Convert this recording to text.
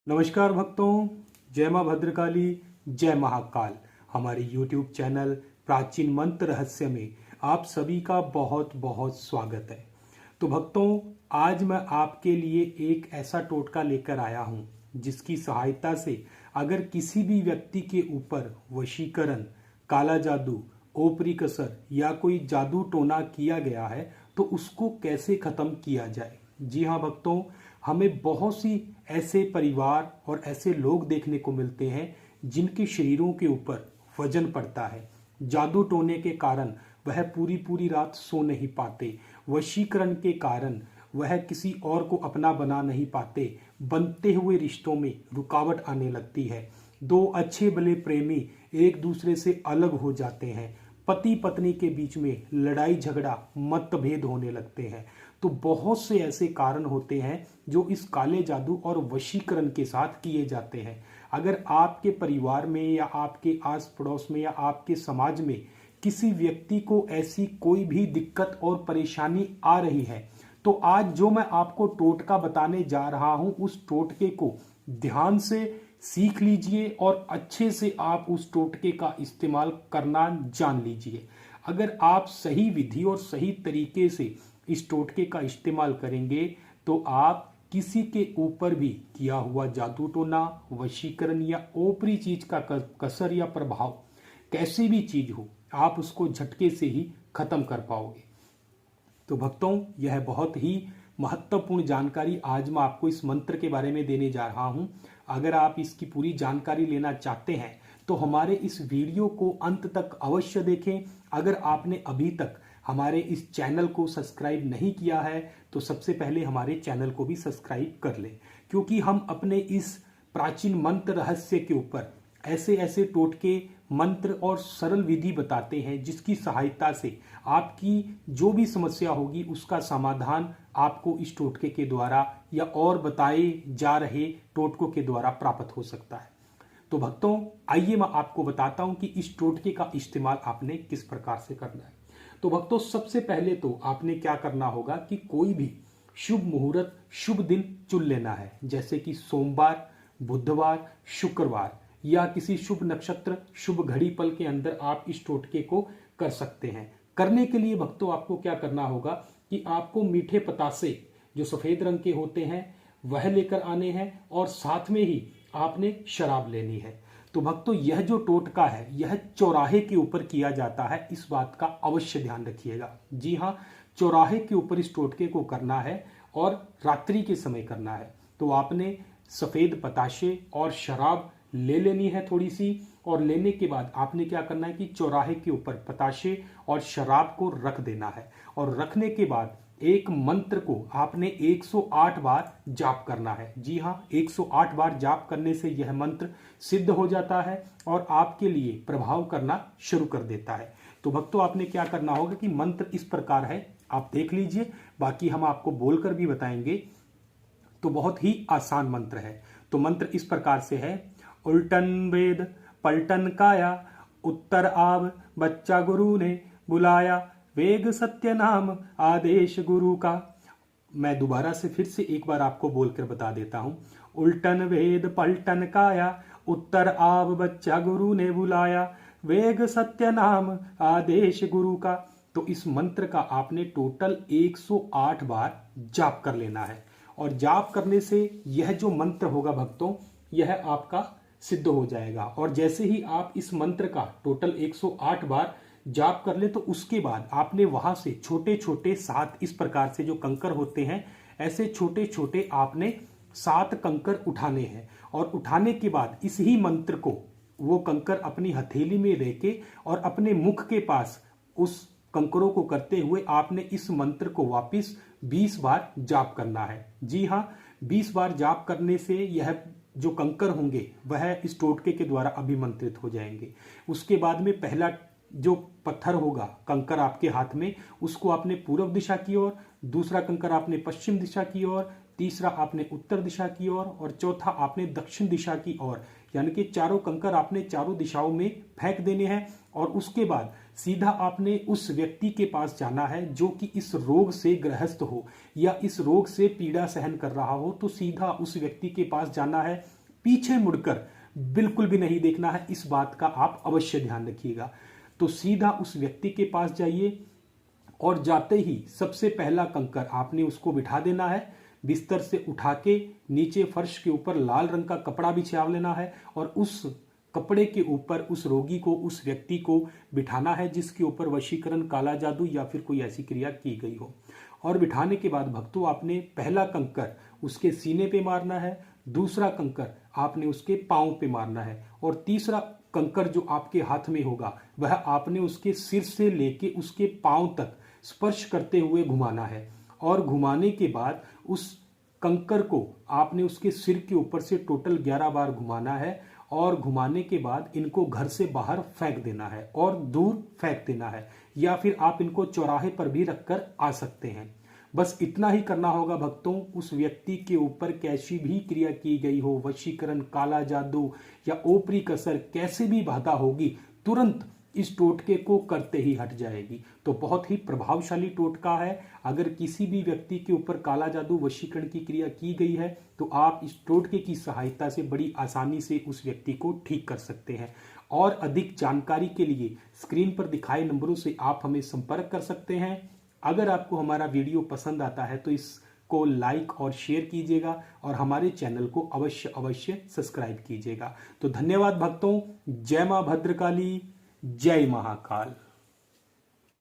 नमस्कार भक्तों, जय मां भद्रकाली, जय महाकाल। हमारे YouTube चैनल प्राचीन मंत्र रहस्य में आप सभी का बहुत बहुत स्वागत है। तो भक्तों, आज मैं आपके लिए एक ऐसा टोटका लेकर आया हूं जिसकी सहायता से अगर किसी भी व्यक्ति के ऊपर वशीकरण, काला जादू, ओपरी कसर या कोई जादू टोना किया गया है तो उसको कैसे खत्म किया जाए। जी हाँ भक्तों, हमें बहुत सी ऐसे परिवार और ऐसे लोग देखने को मिलते हैं जिनके शरीरों के ऊपर वजन पड़ता है। जादू टोने के कारण वह पूरी पूरी रात सो नहीं पाते, वशीकरण के कारण वह किसी और को अपना बना नहीं पाते, बनते हुए रिश्तों में रुकावट आने लगती है, दो अच्छे भले प्रेमी एक दूसरे से अलग हो जाते हैं, पति पत्नी के बीच में लड़ाई झगड़ा मतभेद होने लगते हैं। तो बहुत से ऐसे कारण होते हैं जो इस काले जादू और वशीकरण के साथ किए जाते हैं। अगर आपके परिवार में या आपके आस पड़ोस में या आपके समाज में किसी व्यक्ति को ऐसी कोई भी दिक्कत और परेशानी आ रही है तो आज जो मैं आपको टोटका बताने जा रहा हूं उस टोटके को ध्यान से सीख लीजिए और अच्छे से आप उस टोटके का इस्तेमाल करना जान लीजिए। अगर आप सही विधि और सही तरीके से इस टोटके का इस्तेमाल करेंगे तो आप किसी के ऊपर भी किया हुआ जादू टोना, वशीकरण या ओपरी चीज का कसर या प्रभाव, कैसी भी चीज हो, आप उसको झटके से ही खत्म कर पाओगे। तो भक्तों, यह बहुत ही महत्वपूर्ण जानकारी आज मैं आपको इस मंत्र के बारे में देने जा रहा हूं। अगर आप इसकी पूरी जानकारी लेना चाहते हैं तो हमारे इस वीडियो को अंत तक अवश्य देखें। अगर आपने अभी तक हमारे इस चैनल को सब्सक्राइब नहीं किया है तो सबसे पहले हमारे चैनल को भी सब्सक्राइब कर लें, क्योंकि हम अपने इस प्राचीन मंत्र रहस्य के ऊपर ऐसे ऐसे टोटके, मंत्र और सरल विधि बताते हैं जिसकी सहायता से आपकी जो भी समस्या होगी उसका समाधान आपको इस टोटके के द्वारा या और बताए जा रहे टोटकों के द्वारा प्राप्त हो सकता है। तो भक्तों, आइए मैं आपको बताता हूं कि इस टोटके का इस्तेमाल आपने किस प्रकार से करना है। तो भक्तों, सबसे पहले तो आपने क्या करना होगा कि कोई भी शुभ मुहूर्त, शुभ दिन चुन लेना है, जैसे कि सोमवार, बुधवार, शुक्रवार या किसी शुभ नक्षत्र, शुभ घड़ी पल के अंदर आप इस टोटके को कर सकते हैं। करने के लिए भक्तों आपको क्या करना होगा कि आपको मीठे पतासे जो सफेद रंग के होते हैं वह लेकर आने हैं और साथ में ही आपने शराब लेनी है। तो भक्तों, यह जो टोटका है यह चौराहे के ऊपर किया जाता है, इस बात का अवश्य ध्यान रखिएगा। जी हाँ, चौराहे के ऊपर इस टोटके को करना है और रात्रि के समय करना है। तो आपने सफेद पताशे और शराब ले लेनी है थोड़ी सी, और लेने के बाद आपने क्या करना है कि चौराहे के ऊपर पताशे और शराब को रख देना है, और रखने के बाद एक मंत्र को आपने 108 बार जाप करना है। जी हाँ, 108 बार जाप करने से यह मंत्र सिद्ध हो जाता है और आपके लिए प्रभाव करना शुरू कर देता है। तो भक्तों, आपने क्या करना होगा कि मंत्र इस प्रकार है, आप देख लीजिए, बाकी हम आपको बोलकर भी बताएंगे। तो बहुत ही आसान मंत्र है। तो मंत्र इस प्रकार से है: उल्टन वेद पलटन काया, उत्तर आव बच्चा गुरु ने बुलाया, वेग सत्य नाम आदेश गुरु का। मैं दोबारा से फिर से एक बार आपको बोलकर बता देता हूं। उल्टन वेद पलटन काया, उत्तर आव बच्चा गुरु ने बुलाया, वेग सत्य नाम आदेश गुरु का। तो इस मंत्र का आपने टोटल 108 बार जाप कर लेना है, और जाप करने से यह जो मंत्र होगा भक्तों, यह आपका सिद्ध हो जाएगा। और जैसे ही आप इस मंत्र का टोटल 108 बार जाप कर ले तो उसके बाद आपने वहां से छोटे छोटे 7 इस प्रकार से जो कंकर होते हैं, ऐसे छोटे छोटे आपने 7 कंकर उठाने हैं, और उठाने के बाद इस ही मंत्र को वो कंकर अपनी हथेली में लेके और अपने मुख के पास उस कंकरों को करते हुए आपने इस मंत्र को वापिस 20 बार जाप करना है। जी हाँ, 20 बार जाप करने से यह जो कंकर होंगे वह इस टोटके के द्वारा अभिमंत्रित हो जाएंगे। उसके बाद में पहला जो पत्थर होगा, कंकर आपके हाथ में, उसको आपने पूर्व दिशा की ओर, दूसरा कंकर आपने पश्चिम दिशा की ओर, तीसरा आपने उत्तर दिशा की ओर, और चौथा आपने दक्षिण दिशा की ओर, यानी कि चारों कंकर आपने चारों दिशाओं में फेंक देने हैं। और उसके बाद सीधा आपने उस व्यक्ति के पास जाना है जो कि इस रोग से ग्रस्त हो या इस रोग से पीड़ा सहन कर रहा हो, तो सीधा उस व्यक्ति के पास जाना है। पीछे मुड़कर बिल्कुल भी नहीं देखना है, इस बात का आप अवश्य ध्यान रखिएगा। तो सीधा उस व्यक्ति के पास जाइए और जाते ही सबसे पहला कंकर आपने उसको बिठा देना है। बिस्तर से उठा के नीचे फर्श के ऊपर लाल रंग का कपड़ा बिछा लेना है और उस कपड़े के ऊपर उस रोगी को, उस व्यक्ति को बिठाना है जिसके ऊपर वशीकरण, काला जादू या फिर कोई ऐसी क्रिया की गई हो। और बिठाने के बाद भक्तों आपने पहला कंकर उसके सीने पे मारना है, दूसरा कंकर आपने उसके पांव पे मारना है और तीसरा कंकर जो आपके हाथ में होगा वह आपने उसके सिर से लेके उसके पांव तक स्पर्श करते हुए घुमाना है। और घुमाने के बाद उस कंकर को आपने उसके सिर के ऊपर से टोटल 11 बार घुमाना है और घुमाने के बाद इनको घर से बाहर फेंक देना है और दूर फेंक देना है, या फिर आप इनको चौराहे पर भी रखकर आ सकते हैं। बस इतना ही करना होगा भक्तों। उस व्यक्ति के ऊपर कैसी भी क्रिया की गई हो, वशीकरण, काला जादू या ओपरी कसर कैसे भी बाधा होगी, तुरंत इस टोटके को करते ही हट जाएगी। तो बहुत ही प्रभावशाली टोटका है। अगर किसी भी व्यक्ति के ऊपर काला जादू, वशीकरण की क्रिया की गई है तो आप इस टोटके की सहायता से बड़ी आसानी से उस व्यक्ति को ठीक कर सकते हैं। और अधिक जानकारी के लिए स्क्रीन पर दिखाए नंबरों से आप हमें संपर्क कर सकते हैं। अगर आपको हमारा वीडियो पसंद आता है तो इसको लाइक और शेयर कीजिएगा और हमारे चैनल को अवश्य अवश्य सब्सक्राइब कीजिएगा। तो धन्यवाद भक्तों। जय मां भद्रकाली, जय महाकाल।